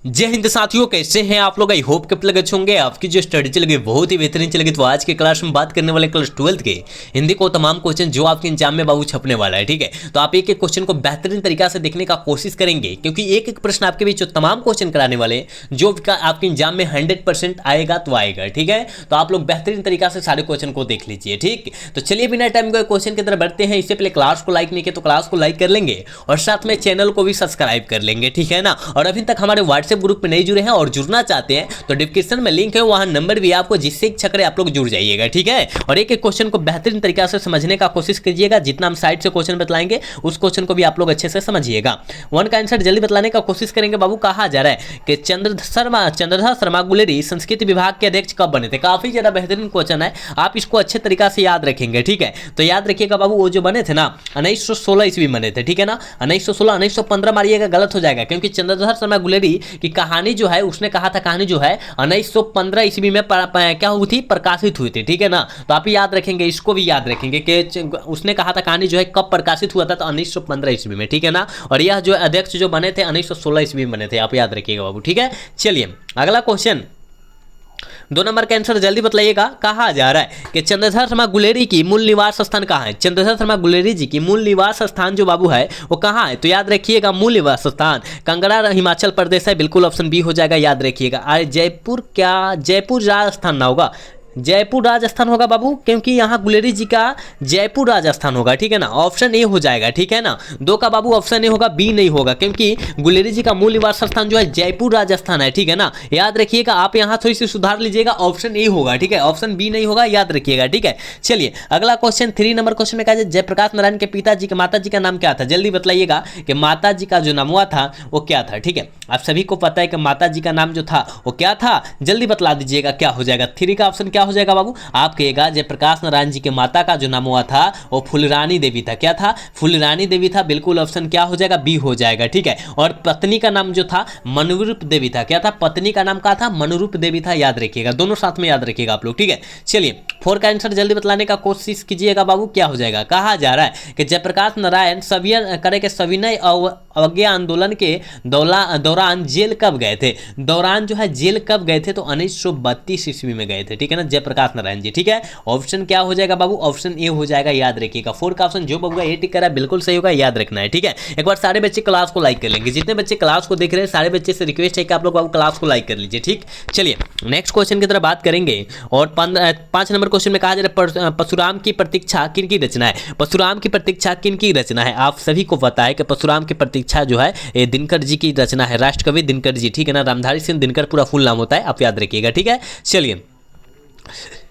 जय हिंद साथियों, कैसे हैं आप लोग। आई होप के लगे होंगे आपकी जो स्टडी चलेगी बहुत ही बेहतरीन चलेगी। तो आज के क्लास में बात करने वाले क्लास 12th के हिंदी को तमाम क्वेश्चन जो आपके एग्जाम में बाबू छपने वाला है। ठीक है, तो आप एक एक क्वेश्चन को बेहतरीन तरीका से देखने का कोशिश करेंगे, क्योंकि एक एक प्रश्न आपके बीच जो तमाम क्वेश्चन कराने वाले जो आपके एग्जाम में 100% आएगा तो आएगा। ठीक है, तो आप लोग बेहतरीन तरीका से सारे क्वेश्चन को देख लीजिए। ठीक, तो चलिए बिना टाइम को क्वेश्चन की तरफ बढ़ते हैं। इससे पहले क्लास को लाइक नहीं किया तो क्लास को लाइक कर लेंगे और साथ में चैनल को भी सब्सक्राइब कर लेंगे। ठीक है ना, और अभी तक हमारे व्हाट्सएप ग्रुप में नहीं जुड़े हैं और जुड़ना चाहते हैं तो डिस्क्रिप्शन में लिंक है, वहां नंबर भी आपको, जिससे इच्छा करे आप लोग जुड़ जाइएगा। ठीक है, और एक एक क्वेश्चन को बेहतरीन तरीके से समझने का कोशिश कीजिएगा। जितना हम साइड से क्वेश्चन बतलाएंगे उस क्वेश्चन को भी आप लोग अच्छे से समझिएगा। वन का आंसर जल्दी बतलाने का कोशिश करेंगे। बाबू कहा जा रहा है कि चंद्रधर शर्मा गुलेरी संस्कृत विभाग के अध्यक्ष कब बने थे। काफी ज्यादा बेहतरीन क्वेश्चन है, आप इसको अच्छे तरीका से याद रखेंगे। ठीक है, तो याद रखिएगा बाबू, वो जो बने थे ना 1916 ईस्वी बने थे। ठीक है ना, 1916 1915 मारिएगा गलत हो जाएगा, क्योंकि चंद्रधर शर्मा गुलेरी की कहानी जो है, उसने कहा था कहानी जो है 1915 ईस्वी में क्या हुई थी, प्रकाशित हुई थी। ठीक है ना, तो आप याद रखेंगे, इसको भी याद रखेंगे कि उसने कहा था कहानी जो है कब प्रकाशित हुआ था, तो 1915 ईस्वी में। ठीक है ना, और यह जो अध्यक्ष जो बने थे 1916 ईस्वी में बने थे, आप याद रखिएगा बाबू। ठीक है, चलिए अगला क्वेश्चन 2 नंबर का आंसर जल्दी बतलाइएगा। कहा जा रहा है कि चंद्रधर शर्मा गुलेरी की मूल निवास स्थान कहाँ है। चंद्रधर शर्मा गुलेरी जी की मूल निवास स्थान जो बाबू है वो कहाँ है, तो याद रखिएगा मूल निवास स्थान कंगड़ा हिमाचल प्रदेश है। बिल्कुल ऑप्शन बी हो जाएगा, याद रखिएगा। अरे जयपुर, क्या जयपुर राजस्थान ना होगा, जयपुर राजस्थान होगा बाबू, क्योंकि यहाँ गुलेरी जी का जयपुर राजस्थान होगा। ठीक है ना, ऑप्शन ए हो जाएगा। ठीक है ना, 2 का बाबू ऑप्शन ए होगा, बी नहीं होगा, क्योंकि गुलेरी जी का मूल निवास स्थान जो है जयपुर राजस्थान है। ठीक है ना, याद रखिएगा, आप यहाँ थोड़ी सी सुधार लीजिएगा, ऑप्शन ए होगा। ठीक है, ऑप्शन बी नहीं होगा, याद रखिएगा। ठीक है, चलिए अगला क्वेश्चन 3 नंबर क्वेश्चन में कहा जाए जयप्रकाश नारायण के पिताजी के माता जी का नाम क्या था। जल्दी बतलाइएगा कि माता जी का जो नाम हुआ था वो क्या था। ठीक है, आप सभी को पता है कि माता जी का नाम जो था वो क्या था, जल्दी बतला दीजिएगा क्या हो जाएगा। 3 का ऑप्शन क्या हो जाएगा बाबू, आप कहेगा जयप्रकाश नारायण जी के माता का जो नाम हुआ था वो फूलरानी देवी था। क्या था, फूलरानी देवी था। बिल्कुल ऑप्शन क्या हो जाएगा, बी हो जाएगा। ठीक है, और पत्नी का नाम जो था मनुरूप देवी था। क्या था, पत्नी का नाम क्या था, मनुरूप देवी था। याद रखिएगा, दोनों साथ में याद रखिएगा आप लोग। ठीक है, चलिए 4 का आंसर जल्दी बतलाने का कोशिश कीजिएगा बाबू, क्या हो जाएगा। कहा जा रहा है कि जयप्रकाश नारायण सविनय अवज्ञा आंदोलन के दौरान जेल कब गए थे। दौरान जो है जेल कब गए थे, तो 1932 ईस्वी में गए थे। ठीक है ना, जयप्रकाश नारायण जी। ठीक है, ऑप्शन क्या हो जाएगा बाबू, ऑप्शन ए हो जाएगा, याद रखिएगा। 4 का ऑप्शन जो बाबू ए टिक करा बिल्कुल सही होगा, याद रखना है। ठीक है, एक बार सारे बच्चे क्लास को लाइक कर लेंगे। जितने बच्चे क्लास को देख रहे हैं सारे बच्चे से रिक्वेस्ट है कि आप लोग बाबू क्लास को लाइक कर लीजिए। ठीक, चलिए नेक्स्ट क्वेश्चन की तरफ बात करेंगे। और 5 नंबर क्वेश्चन में कहा जा रहा है परशुराम की प्रतीक्षा किन की रचना है। परशुराम की प्रतीक्षा किन की रचना है, आप सभी को पता है कि परशुराम की प्रतीक्षा जो है ये दिनकर जी की रचना है, राष्ट्रकवि दिनकर जी। ठीक है ना, रामधारी सिंह दिनकर पूरा फुल नाम होता है, आप याद रखिएगा। ठीक है, चलिए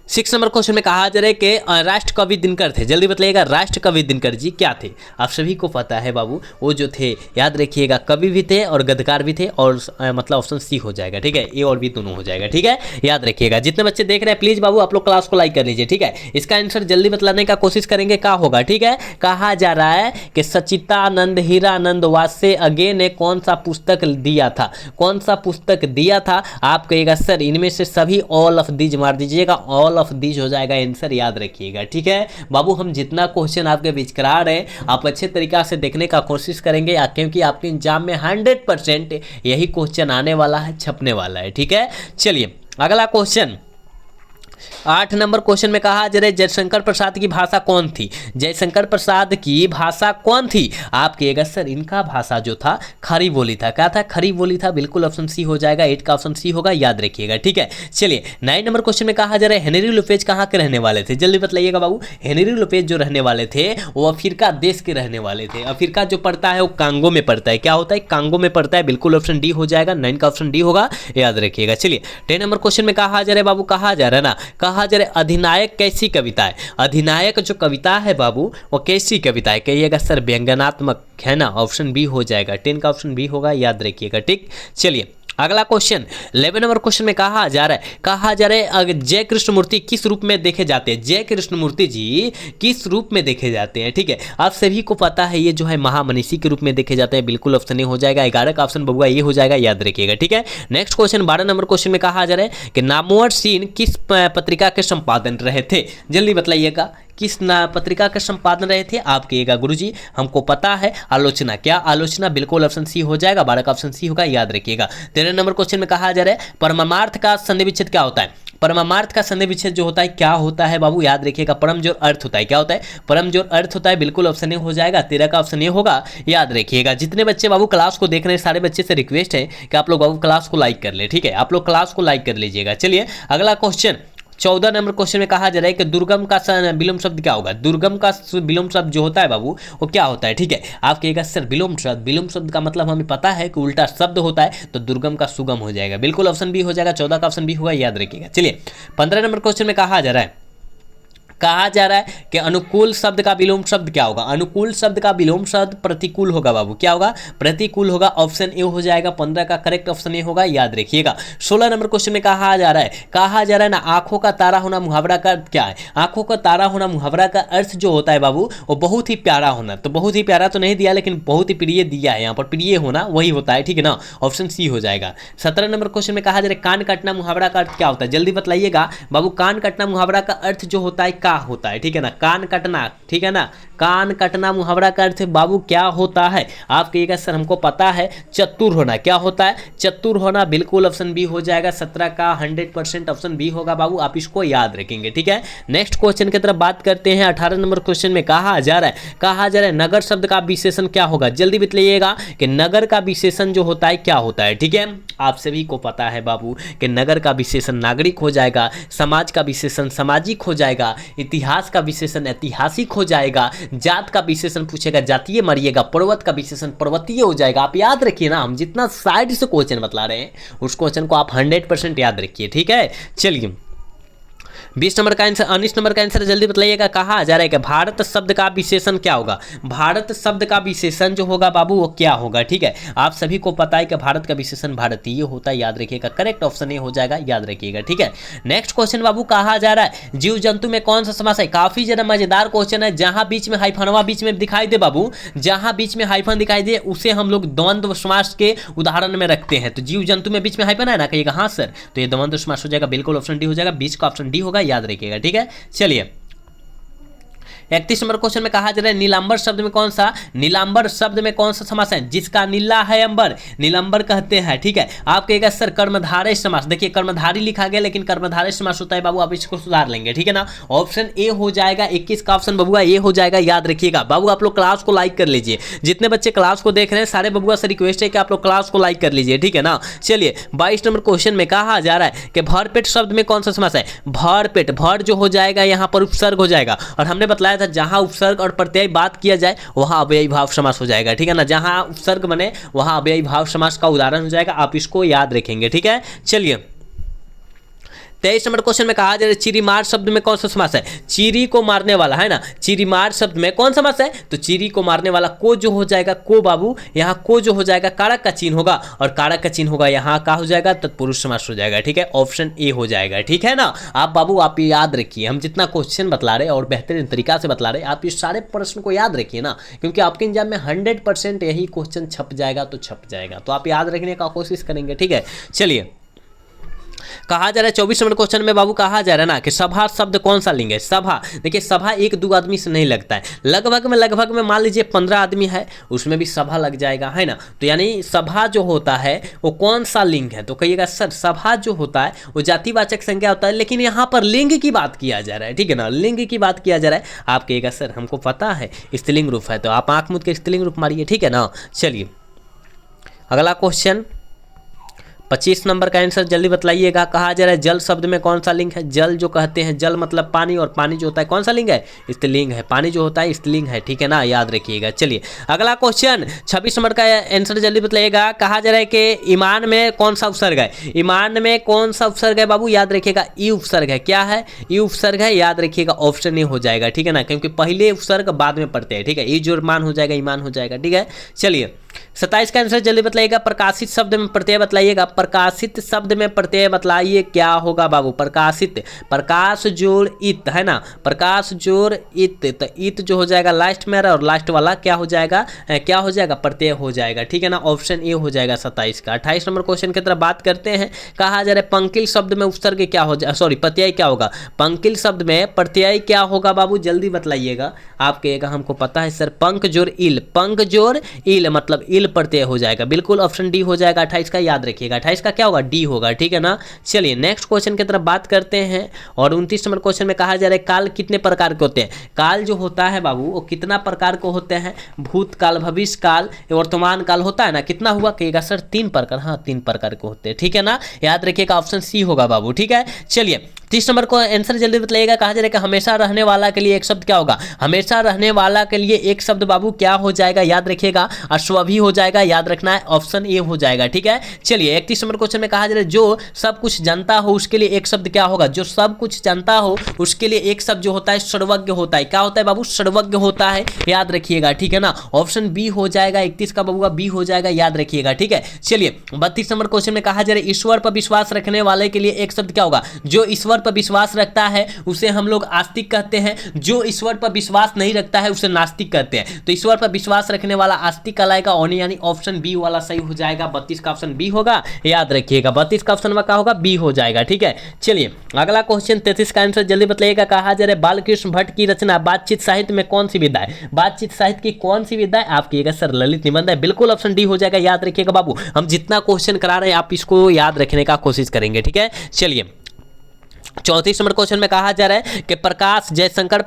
6 नंबर क्वेश्चन में कहा जा रहा है कि राष्ट्रकवि दिनकर थे। जल्दी बताइएगा राष्ट्रकवि दिनकर जी क्या थे। आप सभी को पता है बाबू, वो जो थे याद रखिएगा कवि भी थे और गद्यकार भी थे, और मतलब ऑप्शन सी हो जाएगा। ठीक है, ए और बी दोनों हो जाएगा। ठीक है, याद रखिएगा। जितने बच्चे देख रहे हैं प्लीज बाबू आप लोग क्लास को लाइक कर लीजिए। ठीक है, इसका आंसर जल्दी बतलाने का कोशिश करेंगे, क्या होगा। ठीक है, कहा जा रहा है कि सचितानंद हीरानंद वासे अगे ने कौन सा पुस्तक दिया था। कौन सा पुस्तक दिया था, आप कहिएगा सर इनमें से सभी, ऑल ऑफ दीज मार दीजिएगा, ऑल ऑफ दीज हो जाएगा आंसर, याद रखिएगा। ठीक है बाबू, हम जितना क्वेश्चन आपके बीच करा रहे हैं आप अच्छे तरीका से देखने का कोशिश करेंगे, क्योंकि आपके एग्जाम में 100% यही क्वेश्चन आने वाला है, छपने वाला है। ठीक है, चलिए अगला क्वेश्चन 8 नंबर क्वेश्चन में कहा जा रहा है जयशंकर प्रसाद की भाषा कौन थी। जयशंकर प्रसाद की भाषा कौन थी, आप कहिएगा सर इनका भाषा जो था खड़ी बोली था। क्या था, खड़ी बोली था। बिल्कुल ऑप्शन सी हो जाएगा, 8 का ऑप्शन सी होगा, याद रखिएगा। ठीक है, चलिए 9 नंबर क्वेश्चन में कहा जा रहा है हेनरी लुपेज कहाँ के रहने वाले थे। जल्दी बताइएगा बाबू, हेनरी लुपेज जो रहने वाले थे वो अफ्रीका देश के रहने वाले थे। अफ्रीका जो पड़ता है वो कांगो में पड़ता है। क्या होता है, कांगो में पड़ता है। बिल्कुल ऑप्शन डी हो जाएगा, 9 का ऑप्शन डी होगा, याद रखिएगा। चलिए 10 नंबर क्वेश्चन में कहा जा रहा है बाबू, कहा जा रहा है ना, कहा जा रहा है अधिनायक कैसी कविता है। अधिनायक जो कविता है बाबू वो कैसी कविता है, कहिएगा सर व्यंग्यात्मक है ना, ऑप्शन बी हो जाएगा। 10 का ऑप्शन बी होगा, याद रखिएगा। ठीक, चलिए अगला क्वेश्चन 11 नंबर क्वेश्चन में कहा जा रहा है जय कृष्णमूर्ति किस रूप में देखे जाते हैं। जय कृष्णमूर्ति जी किस रूप में देखे जाते हैं। ठीक है, आप सभी को पता है ये जो है महामनीषी के रूप में देखे जाते हैं। बिल्कुल ऑप्शन ए हो जाएगा, 11 का ऑप्शन बबुआ ये हो जाएगा, याद रखिएगा। ठीक है, नेक्स्ट क्वेश्चन 12 नंबर क्वेश्चन में कहा जा रहा है कि नामवर सिंह किस पत्रिका के संपादन रहे थे। जल्दी बताइएगा किस पत्रिका का संपादन रहे थे? आप कहिएगा गुरुजी हमको पता है, आलोचना। क्या आलोचना? बिल्कुल ऑप्शन सी हो जाएगा, 12 का ऑप्शन सी होगा, याद रखिएगा। 13 नंबर क्वेश्चन में कहा जा रहा है परमार्थ का संधि विच्छेद क्या होता है? परमार्थ का संधि विच्छेद जो होता है क्या होता है बाबू? याद रखिएगा, परम जोड़ अर्थ होता है। क्या होता है? परम जोड़ अर्थ होता है। बिल्कुल ऑप्शन ए हो जाएगा, 13 का ऑप्शन ए होगा, याद रखिएगा। जितने बच्चे बाबू क्लास को देख रहे हैं सारे बच्चे से रिक्वेस्ट है कि आप लोग बाबू क्लास को लाइक कर ले, ठीक है? आप लोग क्लास को लाइक कर लीजिएगा। चलिए अगला क्वेश्चन 14 नंबर क्वेश्चन में कहा जा रहा है कि दुर्गम का विलोम शब्द क्या होगा? दुर्गम का विलोम शब्द जो होता है बाबू वो क्या होता है? ठीक है, आप कहिएगा सर विलोम शब्द का मतलब हमें पता है कि उल्टा शब्द होता है, तो दुर्गम का सुगम हो जाएगा। बिल्कुल ऑप्शन बी हो जाएगा, 14 का ऑप्शन बी होगा, याद रखिएगा। चलिए 15 नंबर क्वेश्चन में कहा जा रहा है कि अनुकूल शब्द का विलोम शब्द क्या होगा? अनुकूल शब्द का विलोम शब्द प्रतिकूल होगा बाबू। क्या होगा? प्रतिकूल होगा, ऑप्शन ए हो जाएगा। 15 का करेक्ट ऑप्शन ए होगा, याद रखिएगा। 16 नंबर क्वेश्चन में कहा जा रहा है ना आंखों का तारा होना मुहावरा का क्या है? आंखों का तारा होना मुहावरा का अर्थ जो होता है बाबू वो बहुत ही प्यारा होना। तो बहुत ही प्यारा तो नहीं दिया, लेकिन बहुत ही प्रिय दिया है, यहाँ पर प्रिय होना वही होता है, ठीक है ना? ऑप्शन सी हो जाएगा। 17 नंबर क्वेश्चन में कहा जा रहा है कान काटना मुहावरा का अर्थ क्या होता है? जल्दी बतलाइएगा बाबू। कान काटना मुहावरा का अर्थ जो होता है का होता है, ठीक है ना? कान कटना, ठीक है ना? कान कटना मुहावरा का अर्थ बाबू क्या होता है? आप कहिएगा सर हमको पता है, चतुर होना। क्या होता है? चतुर होना। बिल्कुल ऑप्शन बी हो जाएगा, 17 का 100% ऑप्शन बी होगा बाबू, आप इसको याद रखेंगे, ठीक है? नेक्स्ट क्वेश्चन की तरफ बात करते हैं। 18 नंबर क्वेश्चन में कहा जा रहा है नगर शब्द का विशेषण क्या होगा? जल्दी बतलाइएगा कि नगर का विशेषण जो होता है क्या होता है, ठीक है? आप सभी को पता है बाबू कि नगर का विशेषण नागरिक हो जाएगा, समाज का विशेषण सामाजिक हो जाएगा, इतिहास का विशेषण ऐतिहासिक हो जाएगा, जात का विशेषण पूछेगा जातीय मारिएगा, पर्वत का विशेषण पर्वतीय हो जाएगा। आप याद रखिए ना, हम जितना साइड से क्वेश्चन बतला रहे हैं उस क्वेश्चन को आप 100% याद रखिए, ठीक है? चलिए 20 नंबर का आंसर, 19 नंबर का आंसर जल्दी बताइएगा। कहा जा रहा है कि भारत शब्द का विशेषण क्या होगा? भारत शब्द का विशेषण जो होगा बाबू वो क्या होगा? ठीक है, आप सभी को पता है कि भारत का विशेषण भारतीय होता है, याद रखिएगा। करेक्ट ऑप्शन ये हो जाएगा, याद रखिएगा, ठीक है? नेक्स्ट क्वेश्चन बाबू कहा जा रहा है जीव जंतु में कौन सा समास है? काफी ज्यादा मजेदार क्वेश्चन है। जहां बीच में हाइफनवा बीच में दिखाई दे बाबू, जहां बीच में हाइफन दिखाई दे उसे हम लोग द्वंद्व समास के उदाहरण में रखते हैं। तो जीव जंतु में बीच में हाइफन है ना, कहिएगा हाँ सर, तो ये द्वंद्व समास हो जाएगा। बिल्कुल ऑप्शन डी हो जाएगा, बीच का ऑप्शन डी होगा, याद रखिएगा, ठीक है? चलिए 31 नंबर क्वेश्चन में कहा जा रहा है नीलांबर शब्द में कौन सा, नीलांबर शब्द में कौन सा समास है? जिसका नीला है अंबर, नीलांबर कहते हैं, ठीक है? आप कहेगा सर कर्मधारय समास। देखिए कर्मधारी लिखा गया लेकिन कर्मधारय समास होता है बाबू, आप इसको सुधार लेंगे, ठीक है ना? ऑप्शन ए हो जाएगा। 21 का ऑप्शन बबुआ ए हो जाएगा, याद रखिएगा। बाबू आप लोग क्लास को लाइक कर लीजिए, जितने बच्चे क्लास को देख रहे हैं सारे बबुआ से रिक्वेस्ट है कि आप लोग क्लास को लाइक कर लीजिए, ठीक है ना? चलिए 22 नंबर क्वेश्चन में कहा जा रहा है कि भरपेट शब्द में कौन सा समास है? भरपेट, भर जो हो जाएगा यहाँ पर उपसर्ग हो जाएगा, और हमने बताया था जहां उपसर्ग और प्रत्यय बात किया जाए वहां अव्ययी भाव समास हो जाएगा, ठीक है ना? जहां उपसर्ग बने वहां अव्ययी भाव समास का उदाहरण हो जाएगा, आप इसको याद रखेंगे, ठीक है? चलिए 23 नंबर क्वेश्चन में कहा जा रहा है चिरीमार शब्द में कौन सा समास है? चीरी को मारने वाला, है ना? चिरीमार शब्द में कौन सा समास है? तो चीरी को मारने वाला को जो हो जाएगा, को बाबू यहाँ को जो हो जाएगा कारक का चिन्ह होगा, और कारक का चिन्ह होगा यहाँ का हो जाएगा तत्पुरुष समास हो जाएगा, ठीक है? ऑप्शन ए हो जाएगा, ठीक है ना? आप बाबू आप याद रखिए, हम जितना क्वेश्चन बतला रहे हैं और बेहतरीन तरीका से बतला रहे हैं, आप इस सारे प्रश्न को याद रखिए ना, क्योंकि आपके एग्जाम में 100% यही क्वेश्चन छप जाएगा, तो छप जाएगा, तो आप याद रखने का कोशिश करेंगे, ठीक है? चलिए कहा जा रहा है 24 नंबर क्वेश्चन में बाबू कहा जा रहा है ना कि सभा शब्द कौन सा लिंग है? सभा, देखिए सभा एक दो आदमी से नहीं लगता है, लगभग में मान लीजिए 15 आदमी है उसमें भी सभा लग जाएगा, है ना? तो यानी सभा जो होता है वो कौन सा लिंग है? तो कहिएगा सर सभा जो होता है वो जातिवाचक संज्ञा होता है, लेकिन यहाँ पर लिंग की बात किया जा रहा है, ठीक है ना? लिंग की बात किया जा रहा है। आप कहिएगा सर हमको पता है स्त्रीलिंग रूप है, तो आप आंख मूंद के स्त्रीलिंग रूप मारिए, ठीक है ना? चलिए अगला क्वेश्चन 25 नंबर का आंसर जल्दी बतलाइएगा। कहा जा रहा है जल शब्द में कौन सा लिंग है? जल जो कहते हैं, जल मतलब पानी, और पानी जो होता है कौन सा लिंग है? स्त्रीलिंग है। पानी जो होता है स्त्रीलिंग है, ठीक है ना? याद रखिएगा। चलिए अगला क्वेश्चन 26 नंबर का आंसर जल्दी बतलाइएगा। कहा जा रहा है कि ईमान में कौन सा उपसर्ग है? ईमान में कौन सा उपसर्ग है बाबू? याद रखिएगा ई उपसर्ग है। क्या है? ई उपसर्ग है, याद रखिएगा। ऑप्शन ए हो जाएगा, ठीक है ना? क्योंकि पहले उपसर्ग बाद में पढ़ते हैं, ठीक है? ई जो मान हो जाएगा ईमान हो जाएगा, ठीक है? चलिए 27 का आंसर जल्दी बताइएगा। प्रकाशित शब्द में प्रत्यय बताइएगा। प्रकाशित शब्द में प्रत्यय बताइए क्या होगा बाबू। प्रकाशित, प्रकाश जोड़ इत है ना, प्रकाश जोड़ इत, तो इत जो हो जाएगा लास्ट में और लास्ट वाला क्या हो जाएगा, क्या हो जाएगा, प्रत्यय हो जाएगा, ठीक है ना। ऑप्शन ए हो जाएगा 27 का। 28 नंबर क्वेश्चन की तरफ बात करते हैं। कहा जा रहा है पंकिल शब्द में उपसर्ग क्या हो जाए, सॉरी प्रत्यय क्या होगा। पंकिल शब्द में प्रत्यय क्या होगा बाबू, जल्दी बताइएगा। आप कहिएगा हमको पता है सर, पंक जोड़ इल, पंक जोड़ इल मतलब इल प्रत्यय हो जाएगा। बिल्कुल ऑप्शन डी हो जाएगा 28 का, याद रखिएगा 28 का क्या होगा, डी होगा, ठीक है ना। चलिए नेक्स्ट क्वेश्चन की तरफ बात करते हैं। और 29 नंबर क्वेश्चन में कहा जा रहा है काल कितने प्रकार के होते हैं। काल जो होता है बाबू वो कितना प्रकार के होते हैं। भूतकाल, भविष्य काल, वर्तमान काल होता है ना, कितना हुआ कहिएगा सर, 3 प्रकार, हाँ 3 प्रकार के होते हैं, ठीक है ना, याद रखिएगा ऑप्शन सी होगा बाबू, ठीक है। चलिए 30 नंबर को आंसर जल्दी बताइएगा। कहा जा रहा है कि हमेशा रहने वाला के लिए एक शब्द क्या होगा। हमेशा रहने वाला के लिए एक शब्द बाबू क्या हो जाएगा, याद रखिएगा अश्वभी हो जाएगा, याद रखना है, ऑप्शन ए हो जाएगा, ठीक है। चलिए 31 नंबर क्वेश्चन में कहा जा रहा है जो सब कुछ जानता हो उसके लिए एक शब्द क्या होगा। जो सब कुछ जानता हो उसके लिए एक शब्द जो होता है सर्वज्ञ होता है। क्या होता है बाबू, सर्वज्ञ होता है, याद रखिएगा, ठीक है ना। ऑप्शन बी हो जाएगा 31 का बबुआ, बी हो जाएगा, याद रखिएगा, ठीक है। चलिए 32 नंबर क्वेश्चन में कहा जा रहा है ईश्वर पर विश्वास रखने वाले के लिए एक शब्द क्या होगा। जो ईश्वर पर विश्वास रखता है उसे हम लोग आस्तिक कहते हैं। जो ईश्वर पर विश्वास नहीं रखता है उसे नास्तिक कहते हैं। तो ईश्वर पर विश्वास रखने वाला आस्तिक कहलाएगा, यानी ऑप्शन बी वाला सही हो जाएगा। 32 का ऑप्शन बी होगा, याद रखिएगा 32 का ऑप्शन क्या होगा, बी हो जाएगा, ठीक है। चलिए अगला क्वेश्चन 33 का आंसर जल्दी बताइएगा। कहा जा रहा है बालकृष्ण भट्ट की रचना बातचीत साहित्य में कौन सी विधा है। बातचीत साहित्य की कौन सी विधा है, आप कहिएगा सर ललित निबंध है। बिल्कुल ऑप्शन डी हो जाएगा, याद रखिएगा बाबू। हम जितना क्वेश्चन करा रहे हैं आप इसको याद रखने का कोशिश करेंगे, ठीक है। चलिए 34 नंबर क्वेश्चन में कहा जा रहा है कि प्रकाश जयशंकर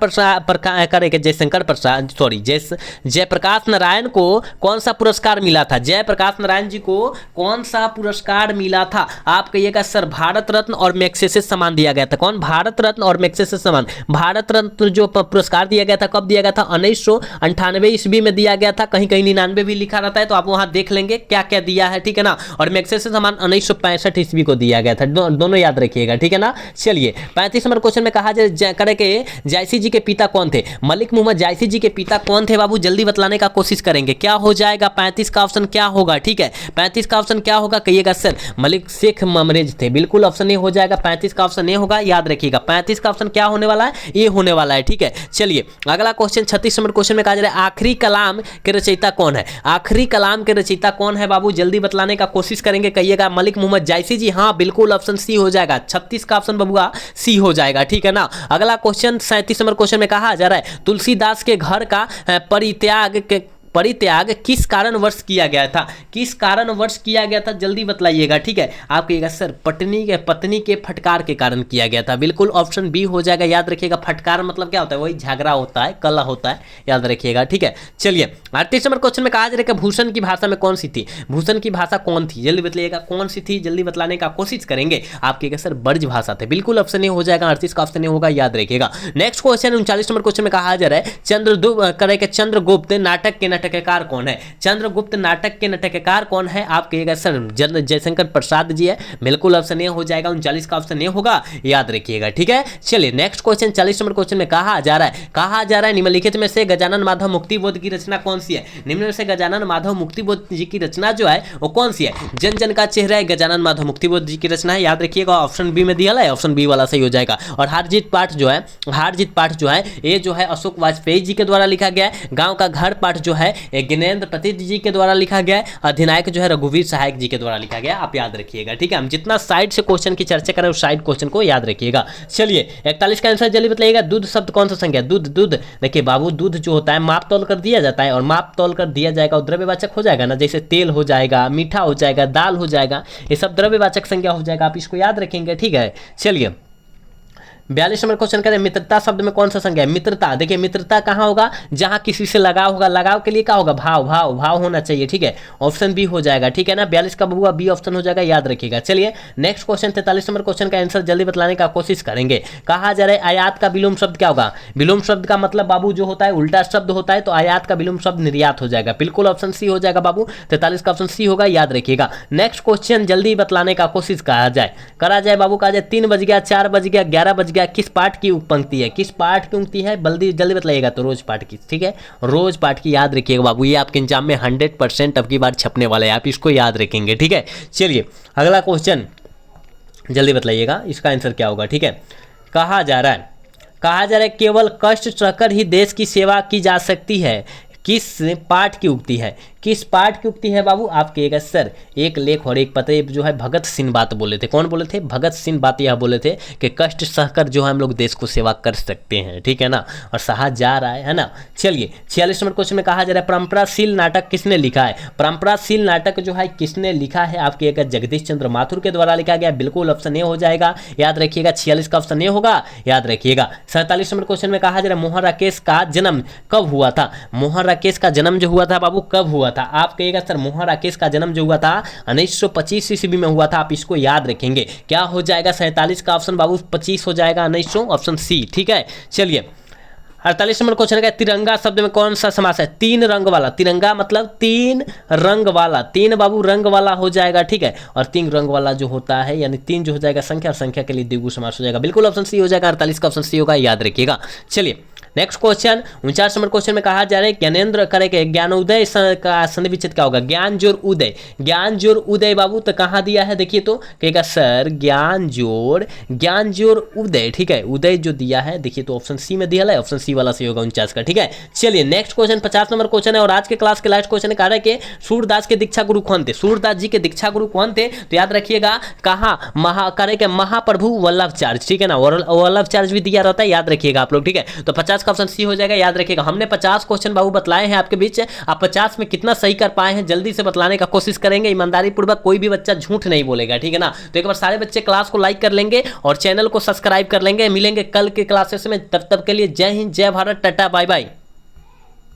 प्रसाद सॉरी जयप्रकाश नारायण को कौन सा पुरस्कार मिला था। जयप्रकाश नारायण जी को कौन सा पुरस्कार मिला था। आप कहिएगा सर भारत रत्न और मैग्सेसे सम्मान दिया गया था। कौन, भारत रत्न और मैग्सेसे सम्मान। भारत रत्न जो पुरस्कार दिया गया था कब दिया गया था, 1998 ईस्वी में दिया गया था। कहीं कहीं 99 भी लिखा रहता है तो आप वहां देख लेंगे क्या क्या दिया है, ठीक है ना। और मैग्सेसे सम्मान 1965 ईस्वी को दिया गया था, दोनों याद रखिएगा, ठीक है ना। चलिए 35 नंबर क्वेश्चन में कहा करे कि जायसी जी के पिता कौन थे। मलिक मोहम्मद जायसी जी के पिता कौन थे बाबू, जल्दी बतलाने का कोशिश करेंगे। क्या हो जाएगा 35 का ऑप्शन क्या होगा, ठीक है। 35 का ऑप्शन क्या होगा कहिएगा सर, मलिक शेख ममरेज थे। बिल्कुल ऑप्शन ए हो जाएगा, 35 का ऑप्शन ए होगा, याद रखिएगा। 35 का ऑप्शन क्या होने वाला है, ए होने वाला है, ठीक है। चलिए अगला क्वेश्चन 36 नंबर क्वेश्चन में कहा जा रहा है आखिरी कलाम के रचयिता कौन है। आखिरी कलाम के रचयिता कौन है बाबू, जल्दी बतलाने का कोशिश करेंगे। कहिएगा मलिक मोहम्मद जायसी जी, हाँ बिल्कुल ऑप्शन सी हो जाएगा। 36 का ऑप्शन बबुआ सी हो जाएगा, ठीक है ना। अगला क्वेश्चन 37 नंबर क्वेश्चन में कहा जा रहा है तुलसीदास के घर का परित्याग किस कारणवश किया गया था। किस कारणवश किया गया था जल्दी बतलाइएगा, ठीक है। आप कहिएगा सर पत्नी के फटकार के कारण किया गया था। बिल्कुल ऑप्शन बी हो जाएगा, याद रखिएगा। फटकार मतलब क्या होता है, वही झगड़ा होता है, कलह होता है, याद रखिएगा, ठीक है। चलिए 38 नंबर क्वेश्चन में कहा जा रहा है कि भूषण की भाषा में कौन सी थी। भूषण की भाषा कौन थी, जल्दी बतलाइएगा कौन सी थी, जल्दी बतलाने का कोशिश करेंगे। आप कहिएगा सर ब्रज भाषा थे। बिल्कुल ऑप्शन ए हो जाएगा, 38 का ऑप्शन ए होगा, याद रखिएगा। नेक्स्ट क्वेश्चन 39 नंबर क्वेश्चन में कहा जा रहा है चंद्रगुप्त नाटक के नाटककार कौन है। चंद्रगुप्त नाटक के नाटककार कौन है, आप कहिएगा सर जयशंकर प्रसाद जी है। बिल्कुल ऑप्शन ए हो जाएगा, 39 का ऑप्शन ए होगा, याद रखिएगा, ठीक है। चलिए नेक्स्ट क्वेश्चन 40 नंबर क्वेश्चन में कहा जा रहा है निम्नलिखित में से गजानन माधव मुक्तिबोध की रचना कौन सी है। निम्न में से गजानन माधव मुक्तिबोध जी की रचना जो है वो कौन सी है। जन जन का चेहरा है गजानन माधव मुक्तिबोध जी की रचना है, याद रखिएगा। ऑप्शन बी में दिया है, ऑप्शन बी वाला सही हो जाएगा। और हार जीत पाठ जो है ये जो है अशोक वाजपेयी जी के द्वारा लिखा गया है। गांव का घर पाठ जो है ज्ञानेंद्र पतित जी के द्वारा लिखा गया है। अधिनायक जो है रघुवीर सहायक जी के द्वारा लिखा गया, आप याद रखिएगा, ठीक है। हम जितना साइड से क्वेश्चन की चर्चा करें उस साइड क्वेश्चन को याद रखिएगा। चलिए 41 का आंसर जल्दी बताइएगा। दूध शब्द कौन सा संज्ञा, दूध देखिए बाबू, दूध जो होता है माप तोल कर दिया जाता है, और माप तोल कर दिया जाएगा और द्रव्यवाचक हो जाएगा ना, जैसे तेल हो जाएगा, मीठा हो जाएगा, दाल हो जाएगा, ये सब द्रव्यवाचक संज्ञा हो जाएगा, आप इसको याद रखेंगे, ठीक है। चलिए 42 नंबर क्वेश्चन करें मित्रता शब्द में कौन सा संज्ञा है। मित्रता, देखिए मित्रता कहाँ होगा, जहां किसी से लगाव होगा। लगाव के लिए क्या होगा, भाव होना चाहिए, ठीक है। ऑप्शन बी हो जाएगा, ठीक है ना। 42 का बबुआ बी ऑप्शन हो जाएगा, याद रखिएगा। चलिए नेक्स्ट क्वेश्चन 43 नंबर क्वेश्चन का आंसर जल्दी बतलाने का कोशिश करेंगे। कहा जा रहा है आयात का विलोम शब्द क्या होगा। विलोम शब्द का मतलब बाबू जो होता है उल्टा शब्द होता है, तो आयात का विलोम शब्द निर्यात हो जाएगा। बिल्कुल ऑप्शन सी हो जाएगा बाबू, 43 का ऑप्शन सी होगा, याद रखिएगा। नेक्स्ट क्वेश्चन जल्दी बतलाने का कोशिश करा जाए बाबू। कहा जाए 3 बज गया, 4 बज गया, 11 बज गया, गया किस पाठ की पंक्ति है, किस पाठ की उक्ति है, जल्दी जल्दी बताइएगा। तो रोज पाठ की, ठीक है, रोज पाठ की याद रखिएगा बाबू, ये आपके एग्जाम में 100% अब की बार छपने वाला है, आप इसको याद रखेंगे, ठीक है। चलिए अगला क्वेश्चन जल्दी बताइएगा, इसका आंसर क्या होगा, ठीक है। कहा जा रहा है केवल कष्ट सहकर ही देश की सेवा की जा सकती है, किस पाठ की उक्ति है, किस पाठ की उक्ति है बाबू, आप कहिएगा सर एक लेख और एक पत्र, जो है भगत सिंह बात बोले थे, कौन बोले थे, भगत सिंह बात यह बोले थे कि कष्ट सहकर जो है हम लोग देश को सेवा कर सकते हैं, ठीक है ना, और सहा जा रहा है ना। चलिए 46 नंबर क्वेश्चन में कहा जा रहा है परंपराशील नाटक किसने लिखा है, परंपराशील नाटक जो है किसने लिखा है, आप कहिएगा जगदीश चंद्र माथुर के द्वारा लिखा गया, बिल्कुल ऑप्शन ए हो जाएगा, याद रखिएगा 46 का ऑप्शन ए होगा, याद रखिएगा। 47 नंबर क्वेश्चन में कहा जा रहा है मोहन राकेश का जन्म कब हुआ था, मोहन राकेश का जन्म जो हुआ था बाबू कब हुआ था, आप कहिएगा सर मोहन राकेश का जन्म जो हुआ था 1925 ईस्वी में हुआ था, आप इसको याद रखेंगे। क्या हो जाएगा 47 का ऑप्शन बाबू 25 हो जाएगा 1900, ऑप्शन सी, ठीक है। चलिए 48 नंबर क्वेश्चन है तिरंगा शब्द में कौन सा समास है, तीन रंग वाला, तिरंगा मतलब तीन रंग वाला, तीन बाबू रंग वाला हो जाएगा, ठीक है, और तीन रंग वाला जो होता है यानी तीन जो हो जाएगा संख्या, और संख्या के लिए द्विगु समास हो जाएगा, बिल्कुल ऑप्शन सी हो जाएगा, 48 का ऑप्शन सी होगा, याद रखिएगा। चलिए नेक्स्ट क्वेश्चन 49 नंबर क्वेश्चन में कहा जा रहा है ज्ञानेंद्र करेंगे ज्ञानोदय का संधि विच्छेद क्या होगा, ज्ञान जोड़ उदय, ज्ञान जोड़ उदय बाबू तो कहाँ दिया है, देखिए तो कहेगा सर ज्ञान जोड़ उदय, ठीक है, उदय जो दिया है देखिए तो ऑप्शन सी में दिया है, ऑप्शन सी वाला सही होगा 49 का, ठीक है। चलिए नेक्स्ट क्वेश्चन 50 नंबर क्वेश्चन है और आज के क्लास के लास्ट क्वेश्चन कह रहा है कि सूरदास के दीक्षा गुरु कौन थे, सूरदास जी के दीक्षा गुरु कौन थे, तो याद रखिएगा कहाँ महाप्रभु वल्लभाचार्य, ठीक है ना, वल्लभाचार्य भी दिया रहता है, याद रखिएगा आप लोग, ठीक है। तो 50 का ऑप्शन सी हो जाएगा, याद रखिएगा। हमने 50 क्वेश्चन बाबू बतलाए हैं आपके बीच, आप 50 में कितना सही कर पाए हैं जल्दी से बतलाने का कोशिश करेंगे, ईमानदारी पूर्वक, कोई भी बच्चा झूठ नहीं बोलेगा, ठीक है ना। तो एक बार सारे बच्चे क्लास को लाइक कर लेंगे और चैनल को सब्सक्राइब कर लेंगे। मिलेंगे कल के क्लासेस में, तब तक के लिए जय हिंद, जय भारत, टाटा, बाय बाय।